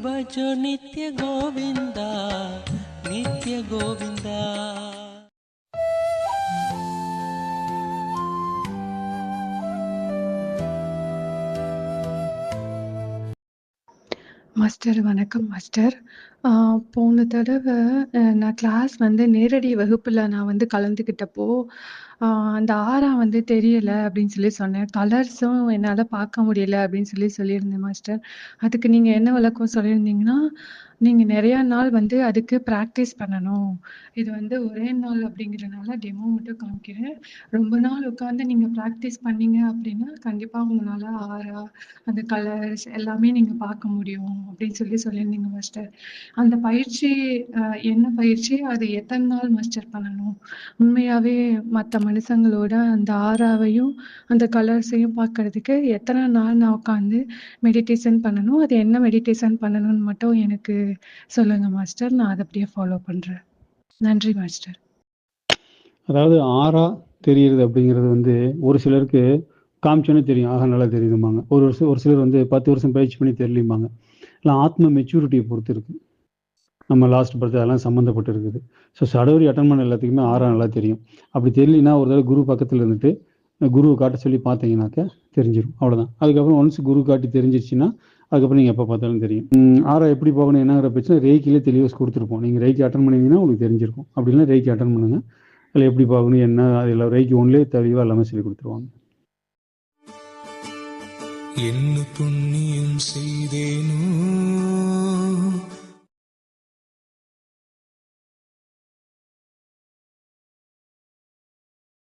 भजो नित्य गोविंदा नित्य गोविंदा. மாஸ்டர் வணக்கம் மாஸ்டர். போன தடவை நான் கிளாஸ் நேரடி வகுப்புல நான் கலந்துக்கிட்டப்போ, அந்த ஆரா தெரியல அப்படின்னு சொன்னேன். கலர்ஸும் என்னால பார்க்க முடியல அப்படின்னு சொல்லியிருந்தேன் மாஸ்டர். அதுக்கு நீங்க என்ன விளக்கம் சொல்லியிருந்தீங்கன்னா, நீங்க நிறைய நாள் அதுக்கு பிராக்டிஸ் பண்ணணும். இது ஒரே நாள் அப்படிங்கிறனால டெமோ மட்டும் காமிக்கிறேன். ரொம்ப நாள் உட்கார்ந்து நீங்க பிராக்டிஸ் பண்ணீங்க அப்படின்னா, கண்டிப்பா உங்களால ஆரா, அந்த கலர்ஸ் எல்லாமே நீங்க பார்க்க முடியும் அப்படின்னு சொல்லியிருந்தீங்க மாஸ்டர். அந்த பயிற்சி என்ன பயிற்சி? அது எத்தனை நாள் மாஸ்டர் பண்ணணும்? உண்மையாவே மத்த மனுஷங்களோட அந்த ஆராவையும், அந்த கலர்ஸையும் பார்க்கறதுக்கு எத்தனை நாள் நான் உட்கார்ந்து மெடிடேஷன் பண்ணணும்? அது என்ன மெடிடேஷன் பண்ணணும்னு மட்டும் எனக்கு சொல்லுங்க மாஸ்டர். நான் அதை அப்படியே ஃபாலோ பண்றேன். நன்றி மாஸ்டர். அதாவது ஆறா தெரியுறது அப்படிங்கிறது ஒரு சிலருக்கு காமிச்சோன்னே தெரியும். ஆக நல்லா தெரியுதும்பாங்க. ஒரு சிலர் 10 வருஷம் பயிற்சி பண்ணி தெரியலிம்பாங்க. இல்லை ஆத்ம மெச்சூரிட்டியை பொறுத்து இருக்கு. நம்ம லாஸ்ட் பர்த் அதெல்லாம் சம்மந்தப்பட்டு இருக்குது. ஸோ சடவரி அட்டன் பண்ண எல்லாத்துக்குமே ஆறா நல்லா தெரியும். அப்படி தெரியலனா ஒரு தடவை குரு பக்கத்தில் இருந்துட்டு குருவை காட்ட சொல்லி பார்த்தீங்கன்னாக்க தெரிஞ்சிடும். அவ்வளோதான். அதுக்கப்புறம் ஒன்ஸ் குரு காட்டி தெரிஞ்சிருச்சுன்னா அதுக்கப்புறம் நீங்கள் எப்போ பார்த்தாலும் தெரியும். ஆறா எப்படி போகணும் என்னங்கிற பிரச்சனை ரேக்கிலே தெளிவாக கொடுத்துருப்போம். நீங்கள் ரேக்கி அட்டன் பண்ணிங்கன்னா உங்களுக்கு தெரிஞ்சிருக்கும். அப்படி இல்லைனா ரேக்கி அட்டன் பண்ணுங்கள். அதில் எப்படி பார்க்கணும் என்ன அதில் ரேக்கி ஒன்லேயே தெளிவாக எல்லாமே சொல்லி கொடுத்துருவாங்க. என்ன புண்ணியம் செய்தேனோ